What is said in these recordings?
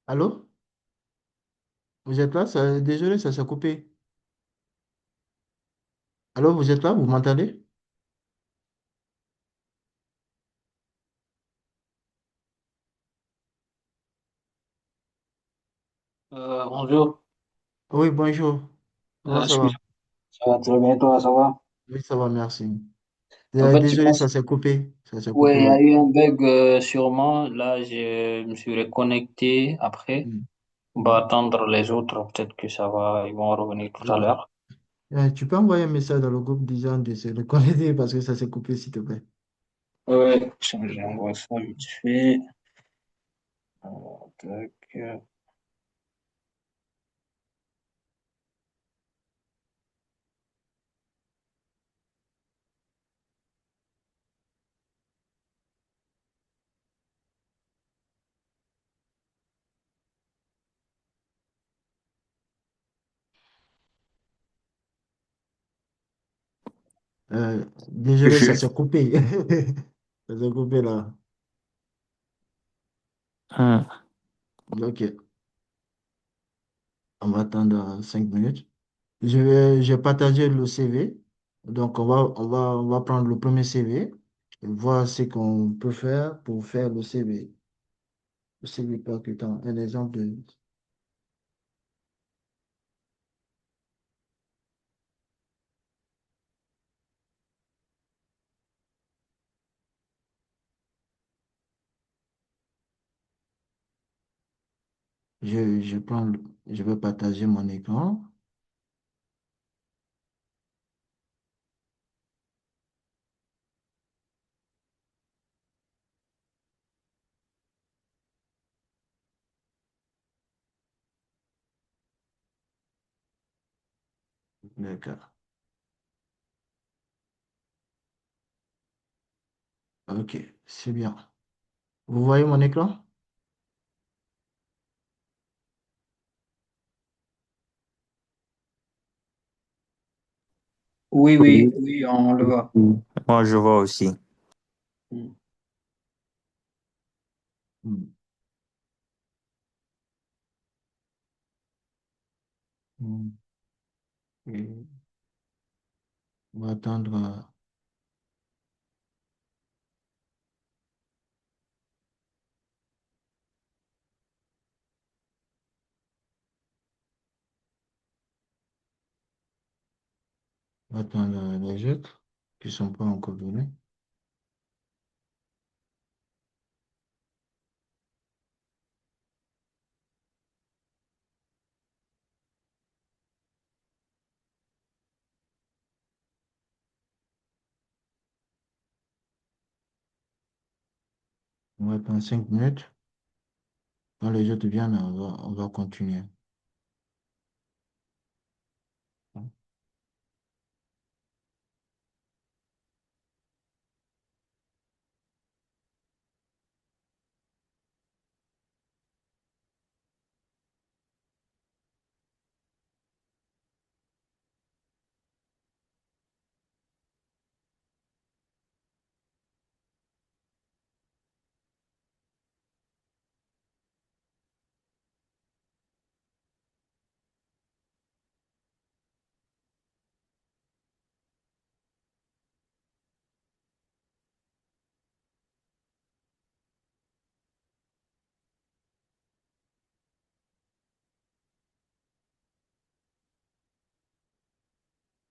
Allô? Vous êtes là? Désolé, ça s'est coupé. Allô, vous êtes là? Vous m'entendez? Bonjour. Oui, bonjour. Comment ça va? Excuse-moi, ça va très bien, toi, ça va? Oui, ça va, merci. En fait, je Désolé, ça pense, s'est coupé. Ça s'est ouais, coupé, il y oui. a eu un bug sûrement. Là, je me suis reconnecté après. Mm. On va Mm. attendre les autres. Peut-être que ça va, ils vont revenir tout à Ok. l'heure. Tu peux envoyer un message dans le groupe disant de se reconnecter parce que ça s'est coupé, s'il te plaît. Ouais, j'envoie ça vite fait. Tac. Désolé, ça Je- s'est coupé. Ça s'est coupé là. Hmm. Ok, on va attendre 5 minutes. J'ai partagé le CV. Donc, on va prendre le premier CV et voir ce qu'on peut faire pour faire le CV. Le CV percutant. Un exemple de... Je prends, je vais partager mon écran. D'accord. Ok, c'est bien. Vous voyez mon écran? Oui, oui, Oui. oui, on le voit. Moi, je vois aussi. Hmm. Hmm. Hmm. Et on va attendre, on va attendre les autres qui ne sont pas encore venus. On va attendre 5 minutes. Quand les autres viennent, on va continuer.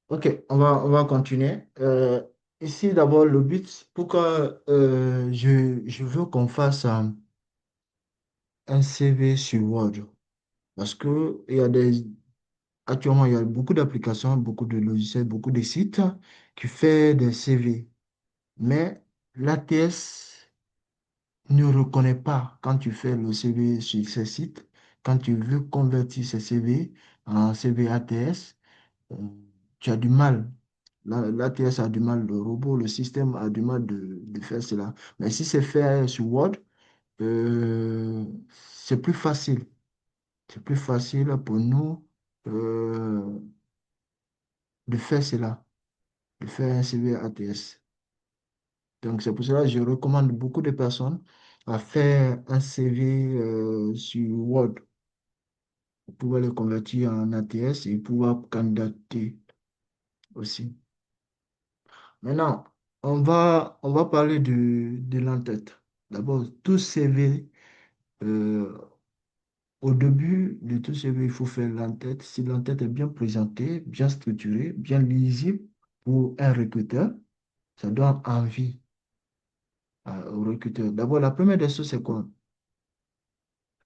Ok, on va continuer. Ici, d'abord, le but, pourquoi je veux qu'on fasse un CV sur Word. Parce que actuellement, il y a beaucoup d'applications, beaucoup de logiciels, beaucoup de sites qui font des CV. Mais l'ATS ne reconnaît pas quand tu fais le CV sur ces sites, quand tu veux convertir ces CV en CV ATS, euh, tu as du mal. L'ATS a du mal, le robot, le système a du mal de faire cela. Mais si c'est fait sur Word, euh, c'est plus facile. C'est plus facile pour nous euh, de faire cela, de faire un CV ATS. Donc, c'est pour cela que je recommande beaucoup de personnes. à faire un CV sur Word pour pouvoir le convertir en ATS et pouvoir candidater aussi. Maintenant, on va parler de l'entête. D'abord, tout CV, euh, au début de tout CV, il faut faire l'entête. Si l'entête est bien présentée, bien structurée, bien lisible pour un recruteur, ça donne envie au recruteur. D'abord, la première des choses, c'est quoi?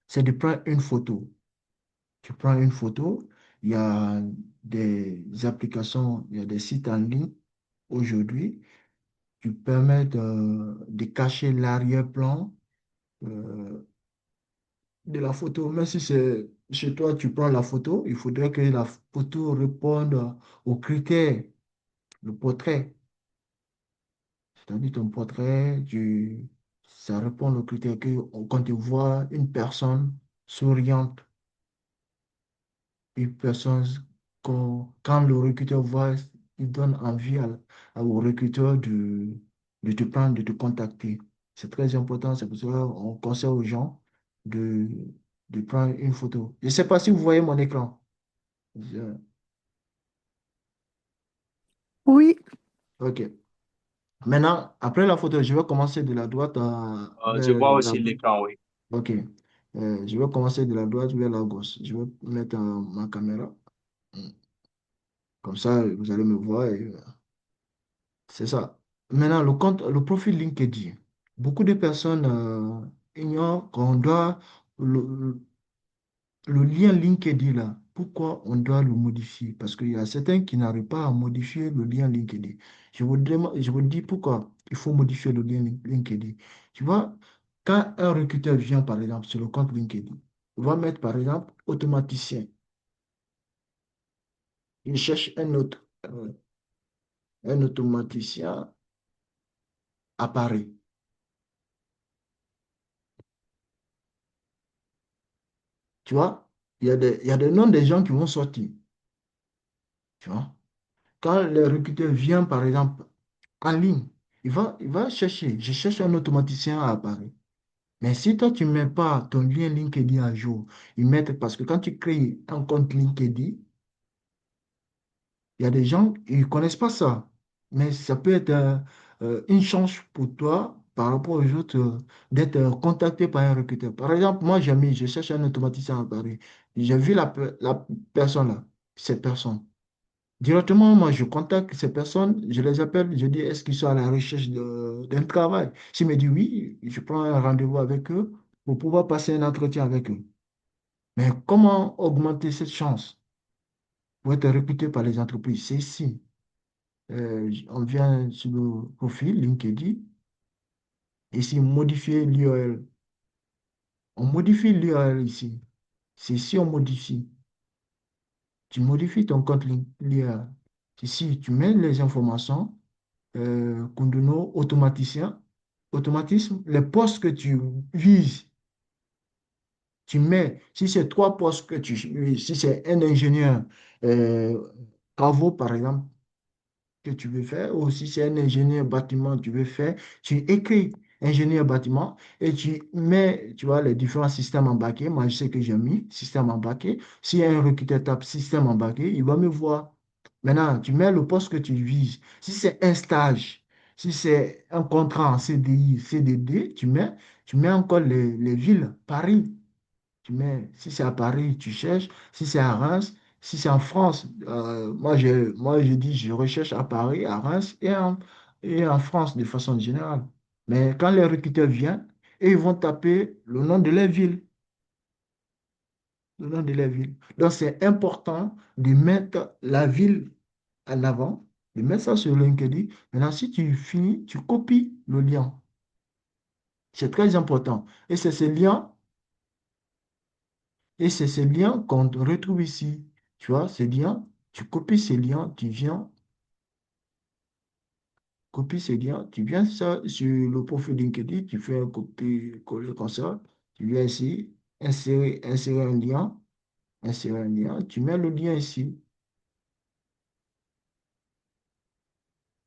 C'est de prendre une photo. Tu prends une photo, il y a des applications, il y a des sites en ligne aujourd'hui qui permettent de cacher l'arrière-plan euh, de la photo. Même si c'est chez toi, tu prends la photo, il faudrait que la photo réponde aux critères, le portrait. C'est-à-dire ton portrait, ça répond aux critères que quand tu vois une personne souriante, une personne quand le recruteur voit, il donne envie au recruteur de te prendre, de te contacter. C'est très important, c'est pour ça qu'on conseille aux gens de, de prendre une photo. Je ne sais pas si vous voyez mon écran. Je- Oui, OK. Maintenant, après la photo, je vais commencer de la droite Je vers vois la aussi gauche. l'écran, oui. OK. Je vais commencer de la droite vers la gauche. Je vais mettre ma caméra. Comme ça, vous allez me voir. C'est ça. Maintenant, le profil LinkedIn. Beaucoup de personnes ignorent qu'on doit le, le lien LinkedIn là. Pourquoi on doit le modifier? Parce qu'il y a certains qui n'arrivent pas à modifier le lien LinkedIn. Je vous dis pourquoi il faut modifier le lien LinkedIn. Tu vois, quand un recruteur vient, par exemple, sur le compte LinkedIn, il va mettre, par exemple, automaticien. Il cherche un automaticien à Paris. Tu vois, il y a des noms des gens qui vont sortir. Tu vois. Quand le recruteur vient, par exemple, en ligne, il va chercher. Je cherche un automaticien à Paris. Mais si toi, tu ne mets pas ton lien LinkedIn à jour, parce que quand tu crées un compte LinkedIn, il y a des gens, ils ne connaissent pas ça. Mais ça peut être une chance pour toi, par rapport aux autres, d'être contacté par un recruteur. Par exemple, moi, je cherche un automaticien à Paris. J'ai vu la personne là, cette personne. Directement, moi, je contacte ces personnes, je les appelle, je dis, est-ce qu'ils sont à la recherche d'un travail? S'ils me disent oui, je prends un rendez-vous avec eux pour pouvoir passer un entretien avec eux. Mais comment augmenter cette chance pour être recruté par les entreprises? C'est ici. On vient sur le profil LinkedIn, ici, modifier l'URL. On modifie l'URL ici. C'est ici, on modifie. Tu modifies ton compte LinkedIn. Ici, tu mets les informations. Kunduno, automaticien, automatisme, les postes que tu vises, tu mets, si c'est trois postes que tu vises, si c'est un ingénieur euh, travaux, par exemple, que tu veux faire, ou si c'est un ingénieur bâtiment que tu veux faire, tu écris ingénieur bâtiment et tu mets, tu vois, les différents systèmes embarqués. Moi, je sais que j'ai mis système embarqué. Si un recruteur tape système embarqué, il va me voir. Maintenant, tu mets le poste que tu vises. Si c'est un stage, si c'est un contrat en CDI, CDD, tu mets encore les villes, Paris. Si c'est à Paris, tu cherches. Si c'est à Reims, si c'est en France, moi, je dis, je recherche à Paris, à Reims et en France de façon générale. Mais quand les recruteurs viennent, et ils vont taper le nom de la ville, le nom de la ville. Donc, c'est important de mettre la ville en avant, de mettre ça sur LinkedIn. Maintenant, si tu finis, tu copies le lien. C'est très important. Et c'est ce lien Et c'est ces liens qu'on retrouve ici. Tu vois, ces liens, tu copies ces liens, tu viens, copies ces liens, tu viens ça sur le profil LinkedIn, tu fais un copier-coller comme ça, tu viens ici, insérer un lien, tu mets le lien ici,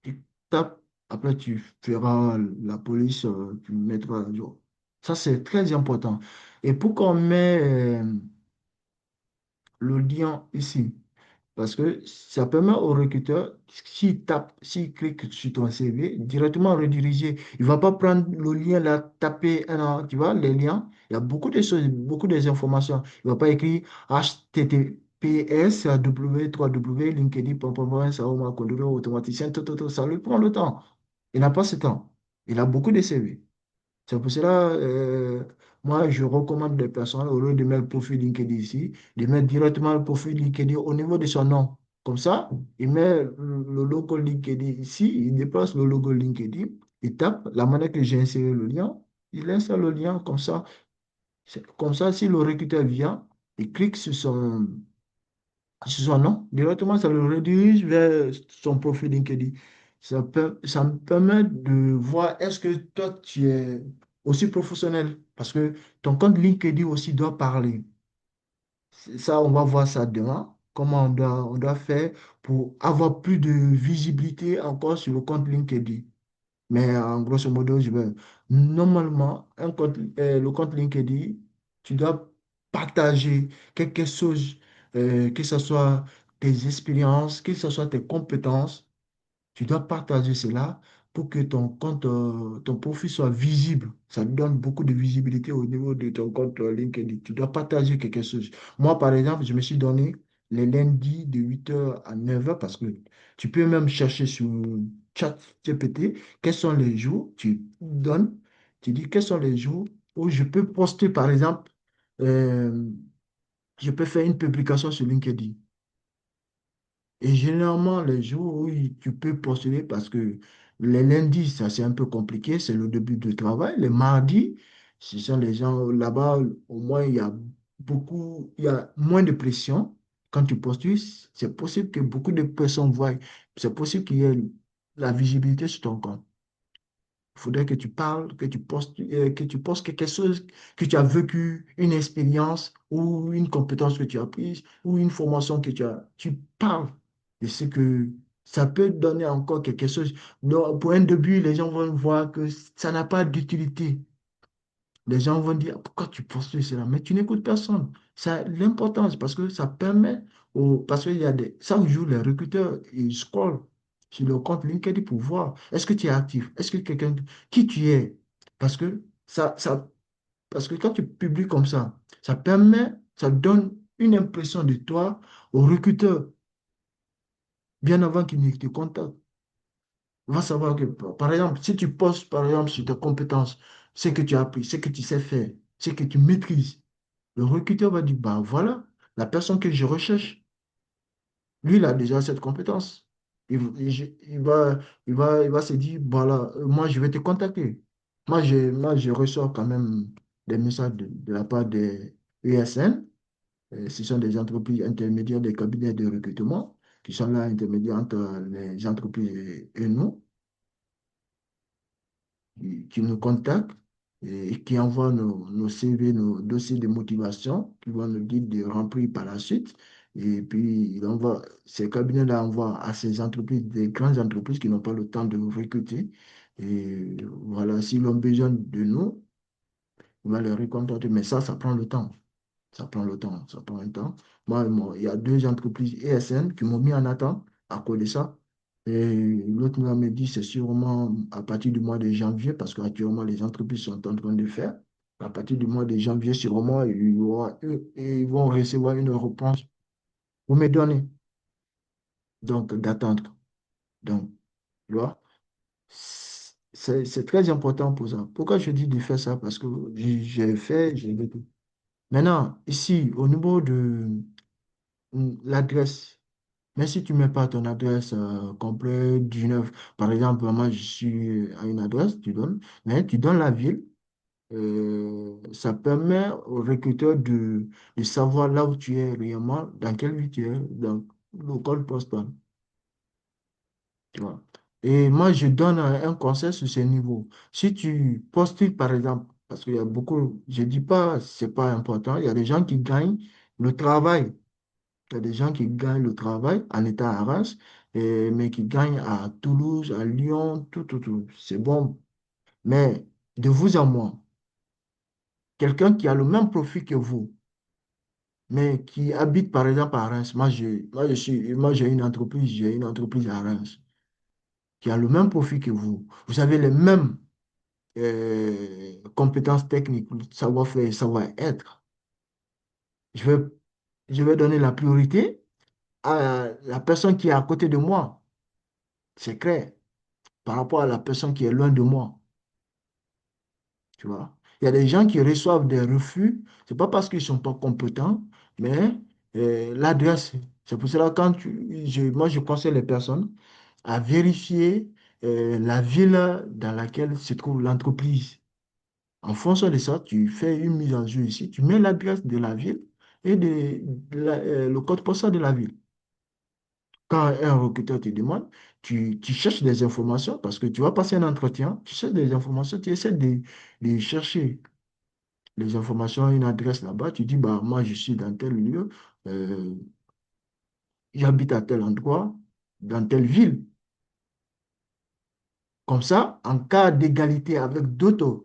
tu tapes, après tu feras la police, tu mettras à jour. Ça, c'est très important. Et pourquoi on met le lien ici? Parce que ça permet au recruteur, s'il tape, s'il clique sur ton CV, directement rediriger. Il ne va pas prendre le lien là, taper tu vois, les liens. Il y a beaucoup de choses, beaucoup d'informations. Il ne va pas écrire HTTPS, W3W, LinkedIn, pom, pom, pom, ça va conduire automaticien, tout, tout, tout. Ça lui prend le temps. Il n'a pas ce temps. Il a beaucoup de CV. C'est pour cela, moi, je recommande les personnes, au lieu de mettre le profil LinkedIn ici, de mettre directement le profil LinkedIn au niveau de son nom. Comme ça, il met le logo LinkedIn ici, il déplace le logo LinkedIn, il tape la manière que j'ai inséré le lien, il insère le lien comme ça. Comme ça, si le recruteur vient, il clique sur son nom, directement, ça le redirige vers son profil LinkedIn. Ça me permet de voir est-ce que toi, tu es aussi professionnel parce que ton compte LinkedIn aussi doit parler. Ça, on va voir ça demain. Comment on doit faire pour avoir plus de visibilité encore sur le compte LinkedIn. Mais en grosso modo, normalement, le compte LinkedIn, tu dois partager quelque chose, que ce soit tes expériences, que ce soit tes compétences. Tu dois partager cela pour que ton compte, ton profil soit visible. Ça donne beaucoup de visibilité au niveau de ton compte LinkedIn. Tu dois partager quelque chose. Moi, par exemple, je me suis donné les lundis de 8h à 9h parce que tu peux même chercher sur ChatGPT quels sont les jours, tu donnes, tu dis quels sont les jours où je peux poster, par exemple, euh, je peux faire une publication sur LinkedIn. Et généralement, les jours où tu peux postuler, parce que les lundis, ça c'est un peu compliqué, c'est le début du travail. Les mardis, ce sont les gens là-bas, au moins il y a moins de pression. Quand tu postules, c'est possible que beaucoup de personnes voient, c'est possible qu'il y ait la visibilité sur ton compte. Il faudrait que tu parles, que tu postes quelque chose que tu as vécu, une expérience ou une compétence que tu as prise ou une formation que tu as. Tu parles de ce que ça peut donner encore quelque chose. Donc, pour un début, les gens vont voir que ça n'a pas d'utilité. Les gens vont dire, pourquoi tu postules cela? Mais tu n'écoutes personne. Ça a l'importance parce que ça permet, parce qu'il y a chaque jour, les recruteurs, ils scrollent sur le compte LinkedIn pour voir est-ce que tu es actif, est-ce que quelqu'un, qui tu es. Parce que parce que quand tu publies comme ça permet, ça donne une impression de toi au recruteur bien avant qu'il ne te contacte. On va savoir que, par exemple, si tu postes, par exemple, sur tes compétences, ce que tu as appris, ce que tu sais faire, ce que tu maîtrises, le recruteur va dire, bah voilà, la personne que je recherche, lui, il a déjà cette compétence. Il va se dire, voilà, moi, je vais te contacter. Moi, je reçois quand même des messages de la part des ESN. Ce sont des entreprises intermédiaires, des cabinets de recrutement qui sont là intermédiaires entre les entreprises et nous, qui nous contactent et qui envoient nos CV, nos dossiers de motivation, qui vont nous dire de remplir par la suite. Et puis, ces cabinets-là envoient à ces entreprises, des grandes entreprises qui n'ont pas le temps de nous recruter. Et voilà, s'ils ont besoin de nous, on va les recontacter. Mais ça prend le temps. Ça prend le temps, ça prend un temps. Il y a deux entreprises ESN qui m'ont mis en attente à cause de ça. Et l'autre m'a dit c'est sûrement à partir du mois de janvier, parce qu'actuellement les entreprises sont en train de faire. À partir du mois de janvier, sûrement, ils vont recevoir une réponse pour me donner. Donc, d'attendre. Donc, tu vois, c'est très important pour ça. Pourquoi je dis de faire ça? Parce que j'ai fait, j'ai vécu. Maintenant, ici, au niveau de l'adresse. Mais si tu ne mets pas ton adresse complète du neuf, par exemple, moi je suis à une adresse, tu donnes, mais tu donnes la ville, ça permet au recruteur de savoir là où tu es réellement, dans quelle ville tu es, dans le code postal, tu vois. Et moi, je donne un conseil sur ce niveau. Si tu postules, par exemple, parce qu'il y a beaucoup, je ne dis pas, c'est pas important, il y a des gens qui gagnent le travail. Il y a des gens qui gagnent le travail en état à Arras, mais qui gagnent à Toulouse, à Lyon, tout, tout, tout. C'est bon. Mais de vous à moi, quelqu'un qui a le même profil que vous, mais qui habite par exemple à Reims. Moi, j'ai une entreprise à Reims qui a le même profil que vous. Vous avez les mêmes compétences techniques, savoir-faire, savoir-être. Je vais, je vais donner la priorité à la personne qui est à côté de moi. C'est clair. Par rapport à la personne qui est loin de moi. Tu vois. Il y a des gens qui reçoivent des refus. C'est pas parce qu'ils ne sont pas compétents, mais l'adresse. C'est pour cela quand moi, je conseille les personnes à vérifier la ville dans laquelle se trouve l'entreprise. En fonction de ça, tu fais une mise en jeu ici. Tu mets l'adresse de la ville et le code postal de la ville. Quand un recruteur te demande, tu cherches des informations parce que tu vas passer un entretien, tu cherches des informations, tu essaies de chercher les informations, une adresse là-bas, tu dis, bah, moi, je suis dans tel lieu, euh, j'habite à tel endroit, dans telle ville. Comme ça, en cas d'égalité avec d'autres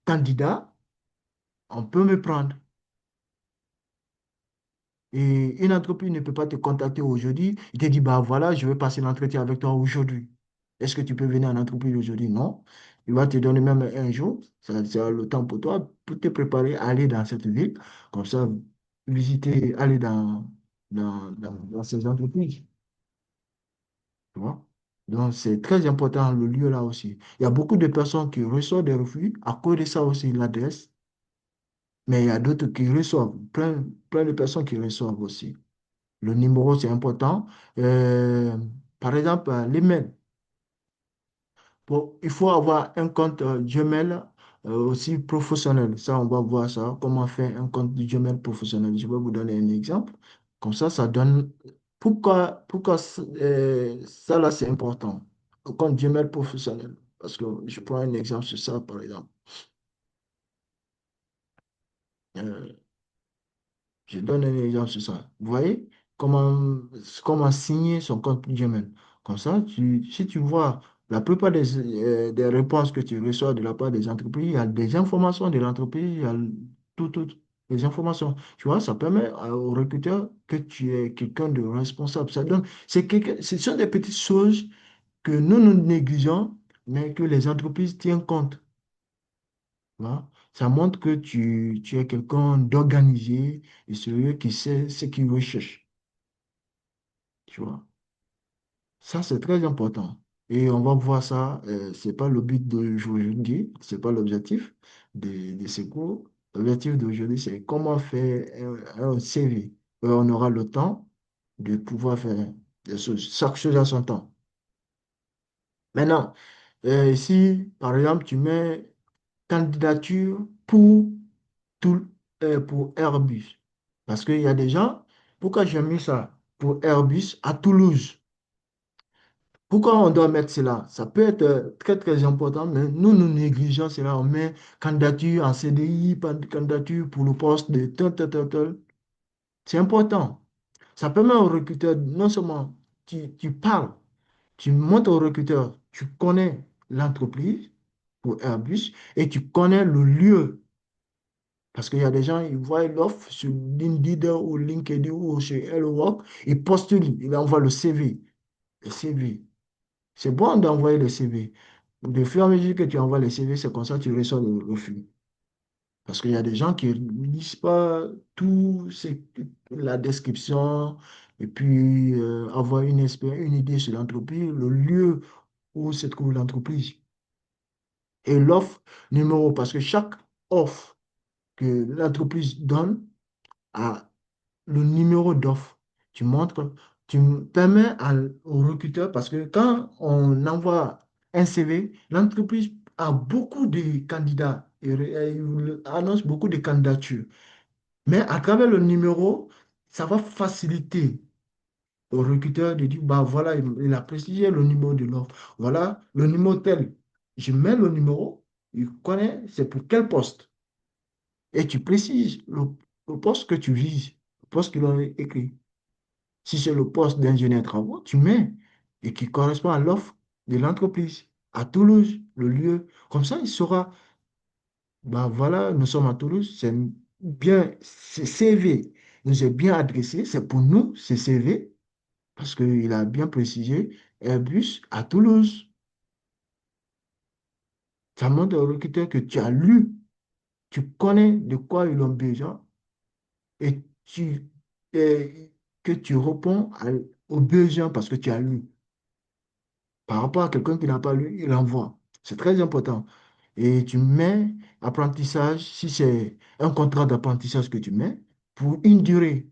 candidats, on peut me prendre. Et une entreprise ne peut pas te contacter aujourd'hui. Il te dit, bah voilà, je vais passer l'entretien avec toi aujourd'hui. Est-ce que tu peux venir en entreprise aujourd'hui? Non. Il va te donner même un jour. Ça sera le temps pour toi pour te préparer à aller dans cette ville. Comme ça, visiter, aller dans ces entreprises. Tu vois? Donc, c'est très important le lieu là aussi. Il y a beaucoup de personnes qui reçoivent des refus. À cause de ça aussi, l'adresse. Mais il y a d'autres qui reçoivent, plein de personnes qui reçoivent aussi. Le numéro, c'est important. Euh, Par exemple, les mails. Bon, il faut avoir un compte Gmail aussi professionnel. Ça, on va voir ça. Comment faire un compte Gmail professionnel. Je vais vous donner un exemple. Comme ça donne. Pourquoi ça, là, c'est important? Le compte Gmail professionnel. Parce que je prends un exemple sur ça, par exemple. Euh, Je donne un exemple sur ça. Vous voyez comment signer son compte Gmail. Comme ça, si tu vois la plupart des réponses que tu reçois de la part des entreprises, il y a des informations de l'entreprise, il y a toutes les informations. Tu vois, ça permet au recruteur que tu es quelqu'un de responsable. Ce sont des petites choses que nous négligeons, mais que les entreprises tiennent compte. Tu vois. Ça montre que tu es quelqu'un d'organisé et sérieux qui sait ce qu'il recherche. Tu vois. Ça, c'est très important. Et on va voir ça, c'est pas le but d'aujourd'hui, c'est pas l'objectif de ce cours. L'objectif d'aujourd'hui, c'est comment faire un CV. On aura le temps de pouvoir faire des choses, chaque chose à son temps. Maintenant, si par exemple tu mets candidature tout, pour Airbus. Parce qu'il y a des gens, pourquoi j'ai mis ça pour Airbus à Toulouse? Pourquoi on doit mettre cela? Ça peut être très, très important, mais nous négligeons cela. On met candidature en CDI, pas de candidature pour le poste de tel, tel, tel, tel. C'est important. Ça permet au recruteur, non seulement tu parles, tu montres au recruteur, tu connais l'entreprise pour Airbus et tu connais le lieu. Parce qu'il y a des gens, ils voient l'offre sur Indeed ou LinkedIn ou chez Hello Work, ils postulent, ils envoient le CV. Le CV. C'est bon d'envoyer le CV. De fur et à mesure que tu envoies le CV, c'est comme ça que tu reçois le refus. Parce qu'il y a des gens qui ne lisent pas tout, la description, et puis avoir une idée sur l'entreprise, le lieu où se trouve l'entreprise. Et l'offre numéro, parce que chaque offre que l'entreprise donne a le numéro d'offre. Tu montres, permets au recruteur, parce que quand on envoie un CV, l'entreprise a beaucoup de candidats et il annonce beaucoup de candidatures. Mais à travers le numéro, ça va faciliter au recruteur de dire, bah voilà, il a précisé le numéro de l'offre. Voilà, le numéro tel. Je mets le numéro, il connaît, c'est pour quel poste. Et tu précises le poste que tu vises, le poste qu'il a écrit. Si c'est le poste d'ingénieur travaux, tu mets et qui correspond à l'offre de l'entreprise, à Toulouse, le lieu. Comme ça, il saura Bah voilà, nous sommes à Toulouse, c'est bien, c'est CV, nous est bien adressé, c'est pour nous, c'est CV, parce qu'il a bien précisé Airbus à Toulouse. Ça montre au recruteur que tu as lu, tu connais de quoi ils ont besoin et, et que tu réponds aux besoins parce que tu as lu. Par rapport à quelqu'un qui n'a pas lu, il envoie. C'est très important. Et tu mets apprentissage, si c'est un contrat d'apprentissage que tu mets, pour une durée.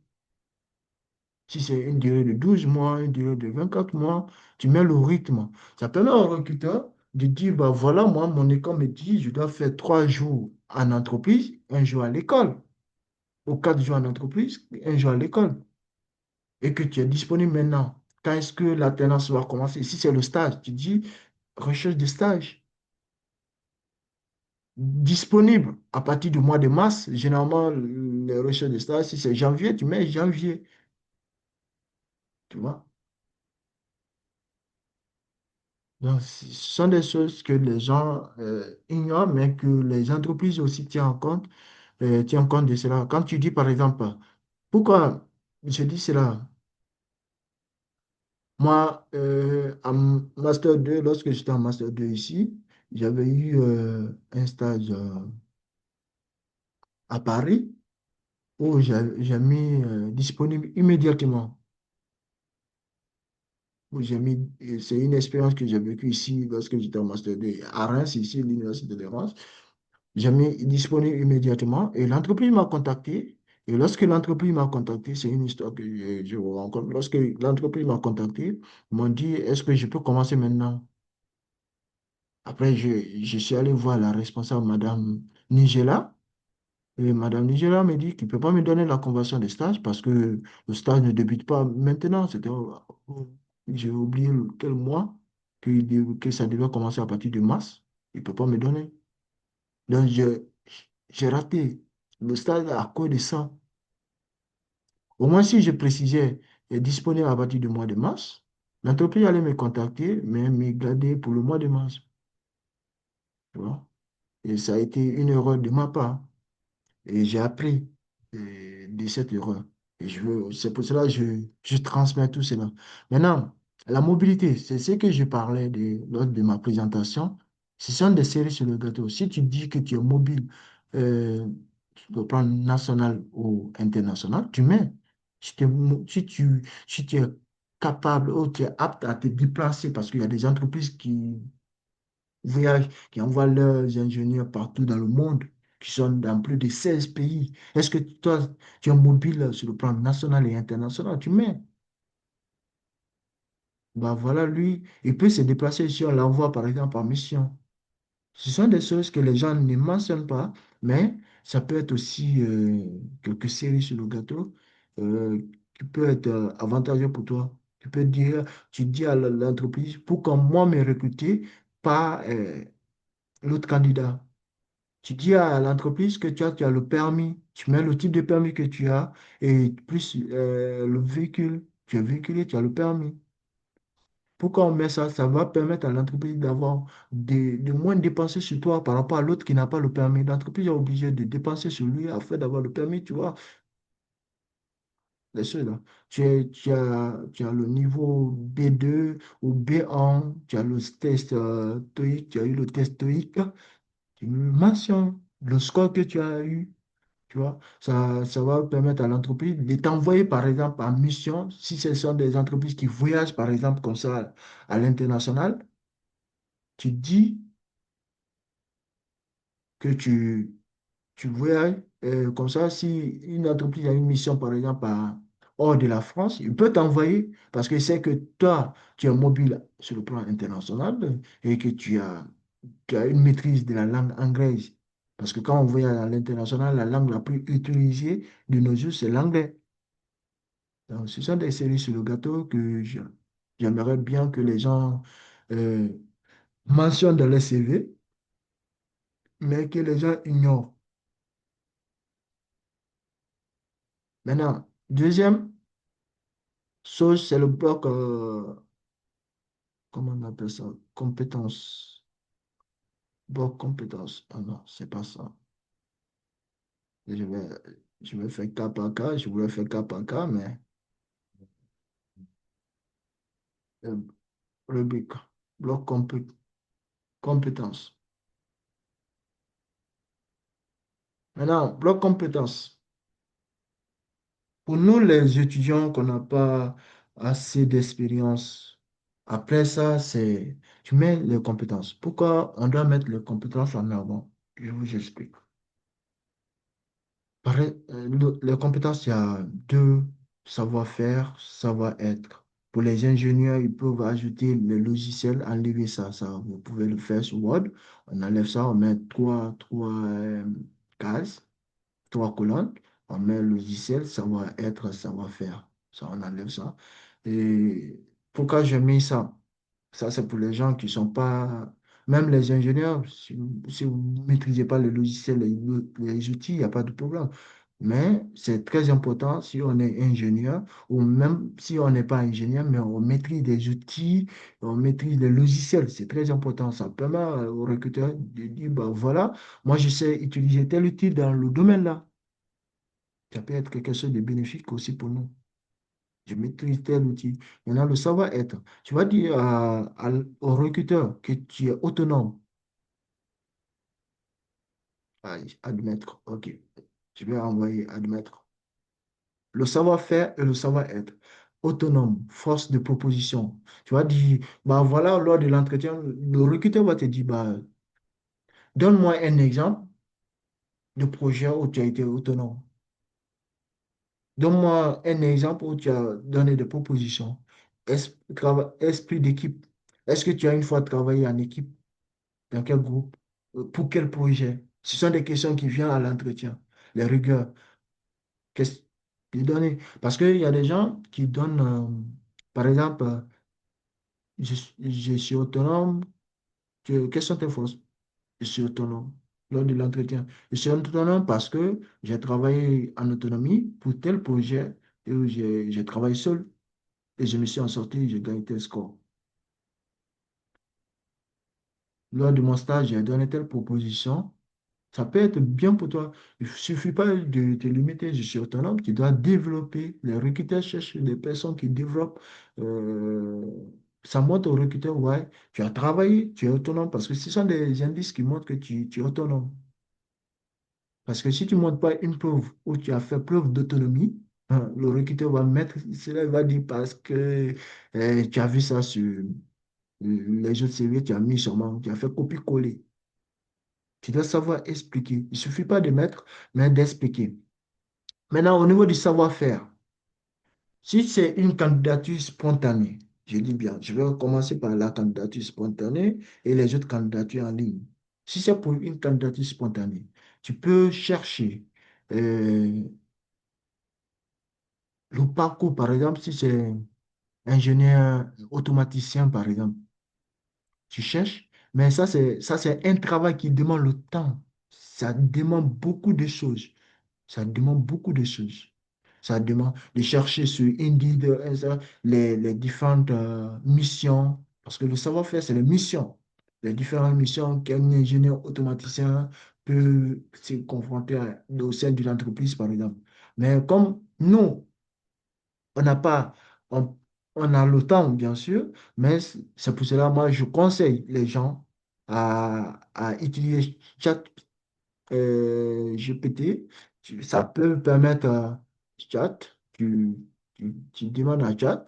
Si c'est une durée de 12 mois, une durée de 24 mois, tu mets le rythme. Ça permet au recruteur de dire, bah voilà, moi, mon école me dit, je dois faire 3 jours en entreprise, un jour à l'école, ou 4 jours en entreprise, un jour à l'école, et que tu es disponible maintenant. Quand est-ce que l'alternance va commencer? Si c'est le stage, tu dis, recherche de stage. Disponible à partir du mois de mars. Généralement, les recherches de stage, si c'est janvier, tu mets janvier, tu vois. Donc, ce sont des choses que les gens ignorent, mais que les entreprises aussi tiennent compte de cela. Quand tu dis, par exemple, pourquoi je dis cela? Moi, en Master 2, lorsque j'étais en Master 2 ici, j'avais eu un stage à Paris où j'ai mis disponible immédiatement. Où j'ai mis, et c'est une expérience que j'ai vécue ici lorsque j'étais en Master 2 à Reims, ici, l'Université de Reims. J'ai mis disponible immédiatement et l'entreprise m'a contacté. Et lorsque l'entreprise m'a contacté, c'est une histoire que je vous raconte. Lorsque l'entreprise m'a contacté, ils m'ont dit, est-ce que je peux commencer maintenant? Après, je suis allé voir la responsable, Madame Nigella. Et Madame Nigella me dit qu'il ne peut pas me donner la convention de stage parce que le stage ne débute pas maintenant. J'ai oublié quel mois que ça devait commencer à partir de mars. Il ne peut pas me donner. Donc, j'ai raté le stage à cause de ça. Au moins, si je précisais disponible à partir du mois de mars, l'entreprise allait me contacter, mais me garder pour le mois de mars. Tu vois? Et ça a été une erreur de ma part. Et j'ai appris de cette erreur. Et c'est pour cela que je transmets tout cela. Maintenant, la mobilité, c'est ce que je parlais lors de ma présentation. Ce sont des séries sur le gâteau. Si tu dis que tu es mobile, euh, sur le plan national ou international, tu mets. Si tu es capable ou tu es apte à te déplacer, parce qu'il y a des entreprises qui voyagent, qui envoient leurs ingénieurs partout dans le monde, qui sont dans plus de 16 pays. Est-ce que toi, tu es mobile sur le plan national et international? Tu mets. Ben voilà, lui, il peut se déplacer si on l'envoie, par exemple, en mission. Ce sont des choses que les gens ne mentionnent pas, mais ça peut être aussi quelques séries sur le gâteau euh, qui peut être avantageux pour toi. Tu dis à l'entreprise, pourquoi moi me recruter, pas l'autre candidat. Tu dis à l'entreprise que tu as le permis, tu mets le type de permis que tu as et plus le véhicule, tu es véhiculé, tu as le permis. Pourquoi on met ça? Ça va permettre à l'entreprise d'avoir de moins dépenser sur toi par rapport à l'autre qui n'a pas le permis. L'entreprise est obligée de dépenser sur lui afin d'avoir le permis, tu vois. Les choses là. Tu as le niveau B2 ou B1, tu as le test TOEIC, tu as eu le test TOEIC, tu mentionnes le score que tu as eu. Tu vois, ça va permettre à l'entreprise de t'envoyer, par exemple, en mission, si ce sont des entreprises qui voyagent, par exemple, comme ça, à l'international, tu dis que tu voyages comme ça, si une entreprise a une mission, par exemple, hors de la France, il peut t'envoyer parce qu'il sait que toi, tu es mobile sur le plan international et que tu as une maîtrise de la langue anglaise. Parce que quand on voyage à l'international, la langue la plus utilisée de nos jours, c'est l'anglais. Donc, ce sont des séries sur le gâteau que j'aimerais bien que les gens euh, mentionnent dans les CV, mais que les gens ignorent. Maintenant, deuxième chose, c'est le bloc, comment on appelle ça? Compétences. Bonne compétence. Ah non, c'est pas ça. Je vais, je vais faire cas par cas. Je voulais faire cas par cas, mais euh, rubrique. Bloc compétence. Maintenant, bloc compétence. Pour nous, les étudiants qu'on n'a pas assez d'expérience, après ça, c'est tu mets les compétences. Pourquoi on doit mettre les compétences en avant? Je vous explique. Les compétences, il y a deux savoir-faire, savoir-être. Pour les ingénieurs, ils peuvent ajouter le logiciel, enlever ça. Ça, vous pouvez le faire sur Word. On enlève ça, on met trois cases, trois colonnes. On met le logiciel, savoir-être, savoir-faire. Ça, on enlève ça. Et pourquoi j'ai mis ça? Ça, c'est pour les gens qui ne sont pas... Même les ingénieurs, si vous ne maîtrisez pas le logiciel, les outils, il n'y a pas de problème. Mais c'est très important si on est ingénieur ou même si on n'est pas ingénieur, mais on maîtrise des outils, on maîtrise les logiciels. C'est très important. Ça permet au recruteur de dire, bah, voilà, moi je sais utiliser tel outil dans le domaine là. Ça peut être quelque chose de bénéfique aussi pour nous. Je maîtrise tel outil. Maintenant, le savoir-être. Tu vas dire au recruteur que tu es autonome. Ah, admettre. OK. Je vais envoyer admettre. Le savoir-faire et le savoir-être. Autonome, force de proposition. Tu vas dire, bah voilà, lors de l'entretien, le recruteur va te dire, bah, donne-moi un exemple de projet où tu as été autonome. Donne-moi un exemple où tu as donné des propositions. Esprit d'équipe. Est-ce que tu as une fois travaillé en équipe? Dans quel groupe? Pour quel projet? Ce sont des questions qui viennent à l'entretien. Les rigueurs. Qu'est-ce qu'ils donnent? Parce qu'il y a des gens qui donnent, par exemple, je suis autonome. Quelles sont tes forces? Je suis autonome lors de l'entretien. Je suis autonome parce que j'ai travaillé en autonomie pour tel projet et où j'ai travaillé seul et je me suis en sorti, j'ai gagné tel score. Lors de mon stage, j'ai donné telle proposition. Ça peut être bien pour toi. Il ne suffit pas de te limiter, je suis autonome, tu dois développer. Les recruteurs cherchent des personnes qui développent. euh, Ça montre au recruteur, ouais, tu as travaillé, tu es autonome, parce que ce sont des indices qui montrent que tu es autonome. Parce que si tu ne montres pas une preuve où tu as fait preuve d'autonomie, hein, le recruteur va mettre, cela il va dire parce que tu as vu ça sur les autres CV, tu as mis sûrement, tu as fait copier-coller. Tu dois savoir expliquer. Il ne suffit pas de mettre, mais d'expliquer. Maintenant, au niveau du savoir-faire, si c'est une candidature spontanée, je dis bien, je vais commencer par la candidature spontanée et les autres candidatures en ligne. Si c'est pour une candidature spontanée, tu peux chercher euh, le parcours, par exemple, si c'est ingénieur automaticien, par exemple, tu cherches, mais ça, c'est un travail qui demande le temps. Ça demande beaucoup de choses. Ça demande beaucoup de choses. Ça demande de chercher sur Indeed, les différentes missions, parce que le savoir-faire, c'est les missions. Les différentes missions qu'un ingénieur automaticien peut se confronter au sein d'une entreprise, par exemple. Mais comme nous, on n'a pas, on, on a le temps, bien sûr, mais c'est pour cela, moi, je conseille les gens à utiliser GPT. Ça peut permettre chat, tu demandes à chat,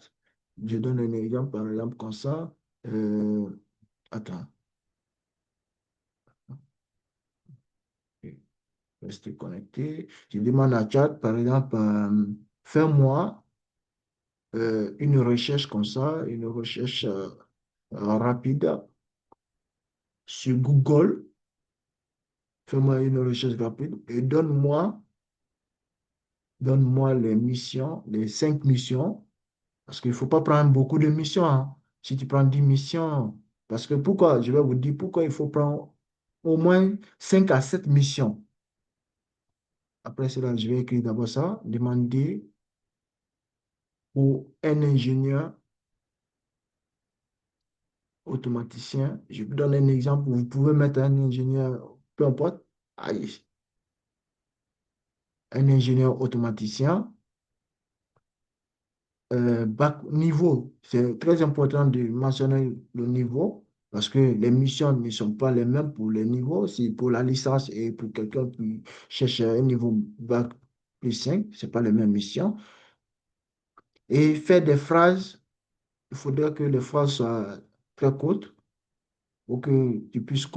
je donne un exemple, par exemple, comme ça. Euh, Attends, reste connecté. Tu demandes à chat, par exemple, fais-moi une recherche comme ça, une recherche rapide sur Google. Fais-moi une recherche rapide et donne-moi les missions, les 5 missions. Parce qu'il ne faut pas prendre beaucoup de missions, hein. Si tu prends 10 missions, parce que pourquoi? Je vais vous dire pourquoi il faut prendre au moins 5 à 7 missions. Après cela, je vais écrire d'abord ça, demander pour un ingénieur automaticien. Je vous donne un exemple. Vous pouvez mettre un ingénieur, peu importe, allez, un ingénieur automaticien, bac niveau. C'est très important de mentionner le niveau parce que les missions ne sont pas les mêmes pour les niveaux. C'est pour la licence et pour quelqu'un qui cherche un niveau bac plus 5, ce n'est pas les mêmes missions. Et faire des phrases, il faudrait que les phrases soient très courtes pour que tu puisses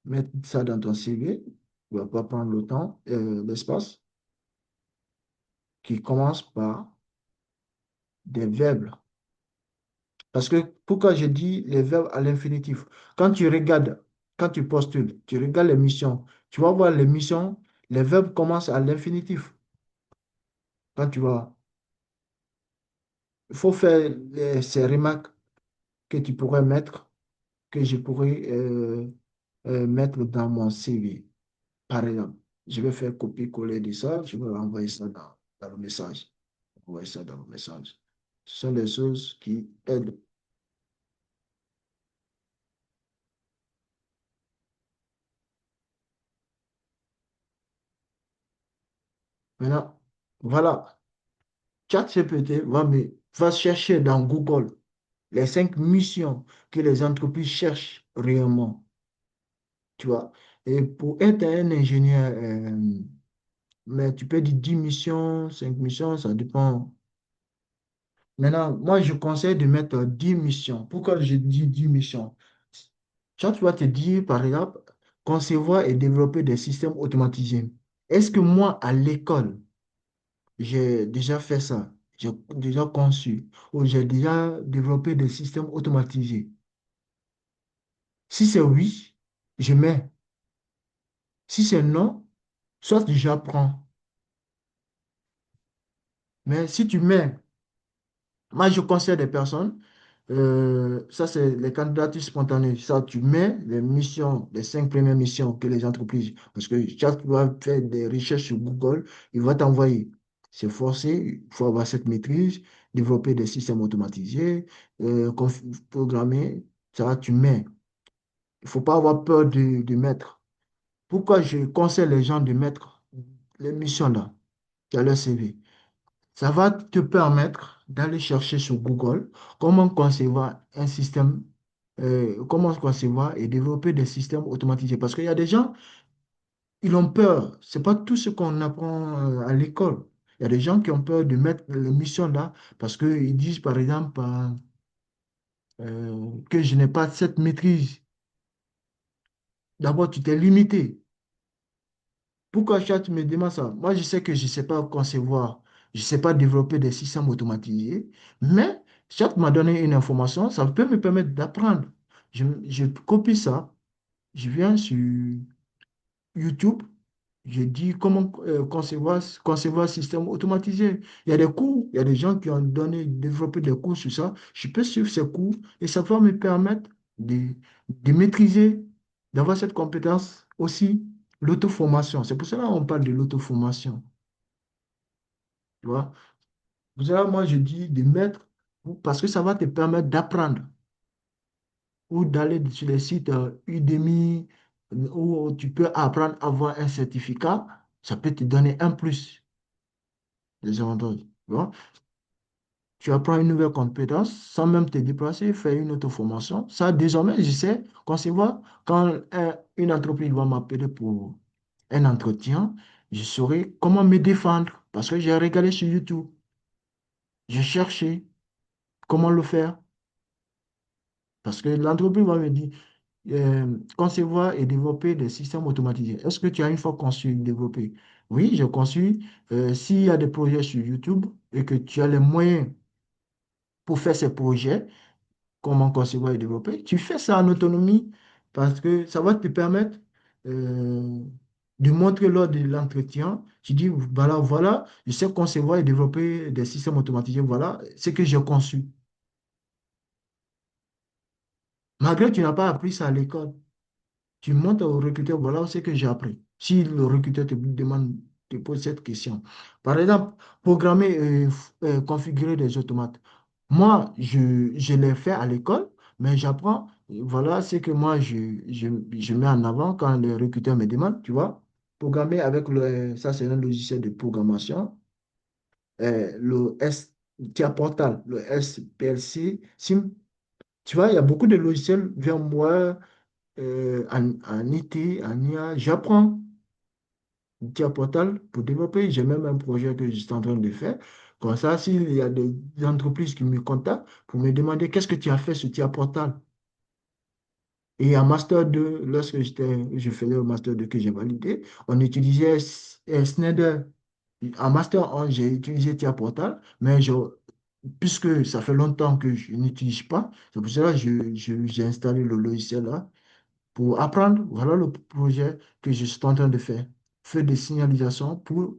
mettre ça dans ton CV. Tu ne vas pas prendre le temps, l'espace, qui commence par des verbes. Parce que pourquoi je dis les verbes à l'infinitif? Quand tu regardes, quand tu postules, tu regardes les missions, tu vas voir les missions, les verbes commencent à l'infinitif. Quand tu vas, il faut faire ces remarques que tu pourrais mettre, que je pourrais mettre dans mon CV. Par exemple, je vais faire copier-coller de ça, je vais envoyer ça dans le message. Envoyer ça dans le message. Ce sont des choses qui aident. Maintenant, voilà. ChatGPT va chercher dans Google les 5 missions que les entreprises cherchent réellement. Tu vois. Et pour être un ingénieur, mais tu peux dire 10 missions, 5 missions, ça dépend. Maintenant, moi, je conseille de mettre 10 missions. Pourquoi je dis 10 missions? Tu vas te dire, par exemple, concevoir et développer des systèmes automatisés. Est-ce que moi, à l'école, j'ai déjà fait ça? J'ai déjà conçu ou j'ai déjà développé des systèmes automatisés? Si c'est oui, je mets. Si c'est non, soit j'apprends. Mais si tu mets, moi je conseille des personnes, ça c'est les candidatures spontanées. Ça, tu mets les missions, les 5 premières missions que les entreprises, parce que chaque fois faire des recherches sur Google, il va t'envoyer. C'est forcé, il faut avoir cette maîtrise, développer des systèmes automatisés, programmer. Ça, tu mets. Il ne faut pas avoir peur de mettre. Pourquoi je conseille les gens de mettre les missions là dans leur CV? Ça va te permettre d'aller chercher sur Google comment concevoir un système, comment concevoir et développer des systèmes automatisés. Parce qu'il y a des gens, ils ont peur. Ce n'est pas tout ce qu'on apprend à l'école. Il y a des gens qui ont peur de mettre les missions là parce qu'ils disent, par exemple, que je n'ai pas cette maîtrise. D'abord, tu t'es limité. Pourquoi tu me demandes ça? Moi, je sais que je ne sais pas concevoir, je ne sais pas développer des systèmes automatisés, mais chat m'a donné une information, ça peut me permettre d'apprendre. Je copie ça, je viens sur YouTube, je dis comment concevoir un système automatisé. Il y a des cours, il y a des gens qui ont développé des cours sur ça. Je peux suivre ces cours et ça va me permettre de maîtriser, d'avoir cette compétence aussi, l'auto-formation. C'est pour cela qu'on parle de l'auto-formation. Tu vois? Pour cela, moi, je dis de mettre, parce que ça va te permettre d'apprendre ou d'aller sur les sites Udemy où tu peux apprendre à avoir un certificat. Ça peut te donner un plus des avantages. Tu vois? Tu apprends une nouvelle compétence sans même te déplacer, faire une auto-formation. Ça, désormais, je sais concevoir quand une entreprise va m'appeler pour un entretien, je saurai comment me défendre parce que j'ai regardé sur YouTube, j'ai cherché comment le faire parce que l'entreprise va me dire concevoir et développer des systèmes automatisés. Est-ce que tu as une fois conçu et développé? Oui, j'ai conçu. S'il y a des projets sur YouTube et que tu as les moyens pour faire ces projets, comment concevoir et développer, tu fais ça en autonomie parce que ça va te permettre euh, de montrer lors de l'entretien. Tu dis, voilà, voilà, je sais concevoir et développer des systèmes automatisés, voilà ce que j'ai conçu. Malgré que tu n'as pas appris ça à l'école, tu montres au recruteur, voilà ce que j'ai appris. Si le recruteur te demande, te pose cette question. Par exemple, programmer et configurer des automates. Moi, je l'ai fait à l'école, Mais j'apprends. Voilà ce que moi, je mets en avant quand les recruteurs me demandent, tu vois. Programmer avec ça, c'est un logiciel de programmation. Le S, Tia Portal, le SPLC, SIM. Tu vois, il y a beaucoup de logiciels vers moi en IT, en IA. J'apprends Tia Portal pour développer. J'ai même un projet que je suis en train de faire. Comme ça, s'il y a des entreprises qui me contactent pour me demander qu'est-ce que tu as fait sur Tia Portal. Et en Master 2, lorsque je faisais le Master 2 que j'ai validé, on utilisait Schneider. En Master 1, j'ai utilisé Tia Portal, mais puisque ça fait longtemps que je n'utilise pas, c'est pour cela que j'ai installé le logiciel là pour apprendre. Voilà le projet que je suis en train de faire. Faire des signalisations pour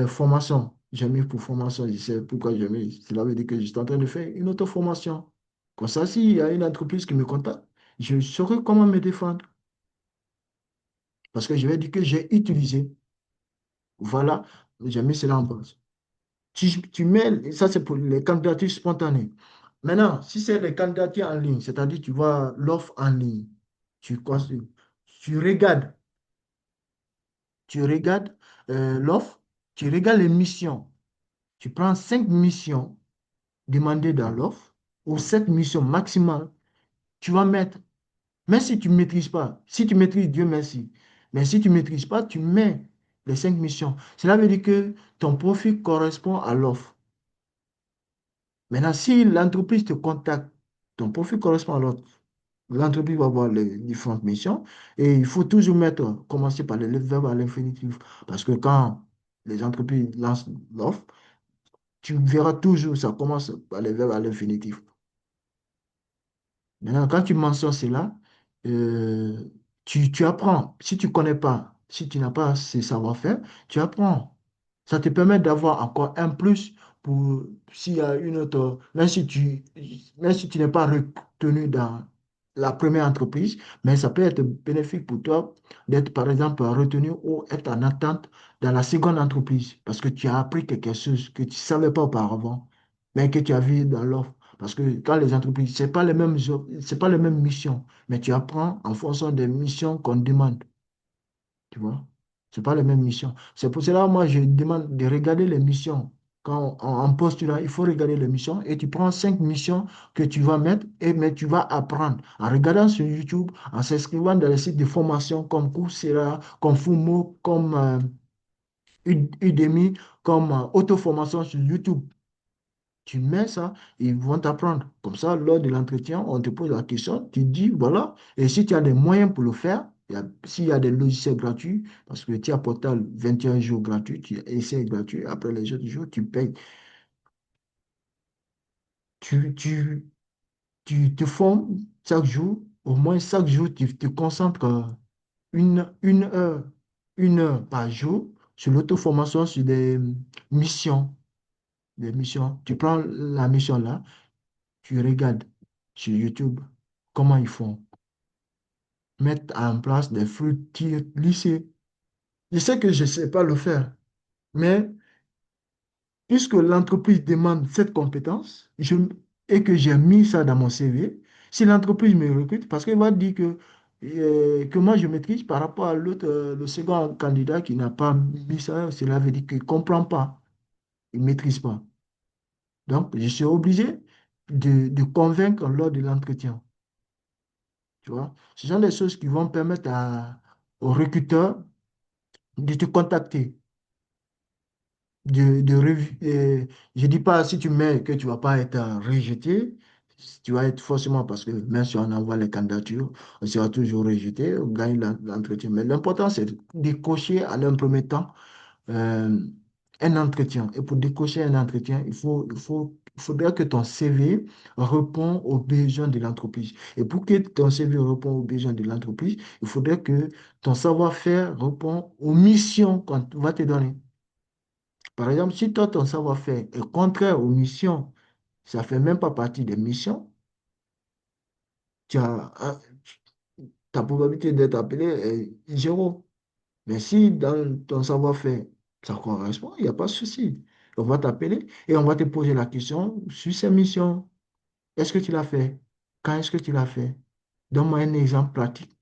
formation. J'ai mis pour formation, je sais pourquoi j'ai mis. Cela veut dire que je suis en train de faire une auto-formation. Comme ça, s'il y a une entreprise qui me contacte, je saurai comment me défendre. Parce que je vais dire que j'ai utilisé. Voilà, j'ai mis cela en place. Tu mets, ça c'est pour les candidatures spontanées. Maintenant, si c'est les candidatures en ligne, c'est-à-dire tu vois l'offre en ligne, tu, cons- tu regardes, tu regardes l'offre, tu regardes les missions. Tu prends 5 missions demandées dans l'offre ou 7 missions maximales. Tu vas mettre, même si tu ne maîtrises pas, si tu maîtrises, Dieu merci. Mais si tu ne maîtrises pas, tu mets les 5 missions. Cela veut dire que ton profil correspond à l'offre. Maintenant, si l'entreprise te contacte, ton profil correspond à l'autre. L'entreprise va voir les différentes missions et il faut toujours commencer par le verbe à l'infinitif. Parce que quand les entreprises lancent l'offre, tu verras toujours, ça commence par le verbe à l'infinitif. Maintenant, quand tu mentionnes cela, euh, tu apprends. Si tu ne connais pas, si tu n'as pas ce savoir-faire, tu apprends. Ça te permet d'avoir encore un plus pour s'il y a une autre, même si tu n'es pas retenu dans la première entreprise, mais ça peut être bénéfique pour toi d'être, par exemple, retenu ou être en attente dans la seconde entreprise parce que tu as appris quelque chose que tu ne savais pas auparavant, mais que tu as vu dans l'offre. Parce que quand les entreprises, c'est pas les mêmes missions, mais tu apprends en fonction des missions qu'on demande. Tu vois? Ce pas les mêmes missions. C'est pour cela, moi, je demande de regarder les missions. Quand on poste là, il faut regarder les missions et tu prends 5 missions que tu vas mettre, mais tu vas apprendre en regardant sur YouTube, en s'inscrivant dans les sites de formation comme Coursera, comme Fumo, comme Udemy, comme auto-formation sur YouTube. Tu mets ça, ils vont t'apprendre. Comme ça, lors de l'entretien, on te pose la question, tu dis, voilà, et si tu as des moyens pour le faire, s'il y a des logiciels gratuits, parce que tu as Portal 21 jours gratuits, tu essaies gratuit, après les autres jours, tu payes. Tu, tu, tu te formes chaque jour, au moins chaque jour, tu te concentres une heure, 1 heure par jour sur l'auto-formation, sur missions, des missions. Tu prends la mission là, tu regardes sur YouTube comment ils font, mettre en place des fruits lycée. Je sais que je ne sais pas le faire, mais puisque l'entreprise demande cette compétence et que j'ai mis ça dans mon CV, si l'entreprise me recrute, parce qu'elle va dire que moi je maîtrise par rapport à l'autre, le second candidat qui n'a pas mis ça, cela veut dire qu'il ne comprend pas, il ne maîtrise pas. Donc, je suis obligé de convaincre lors de l'entretien. Tu vois, ce sont des choses qui vont permettre aux recruteurs de te contacter. Je ne dis pas si tu mets que tu ne vas pas être rejeté, tu vas être forcément parce que même si on envoie les candidatures, on sera toujours rejeté, on gagne l'entretien. Mais l'important, c'est de décocher à un premier temps euh, un entretien. Et pour décocher un entretien, il faudrait que ton CV répond aux besoins de l'entreprise. Et pour que ton CV réponde aux besoins de l'entreprise, il faudrait que ton savoir-faire réponde aux missions qu'on va te donner. Par exemple, si toi, ton savoir-faire est contraire aux missions, ça ne fait même pas partie des missions, tu as, ta probabilité d'être appelé est zéro. Mais si dans ton savoir-faire, ça correspond, il n'y a pas de souci. On va t'appeler et on va te poser la question sur ces missions. Est-ce que tu l'as fait? Quand est-ce que tu l'as fait? Donne-moi un exemple pratique.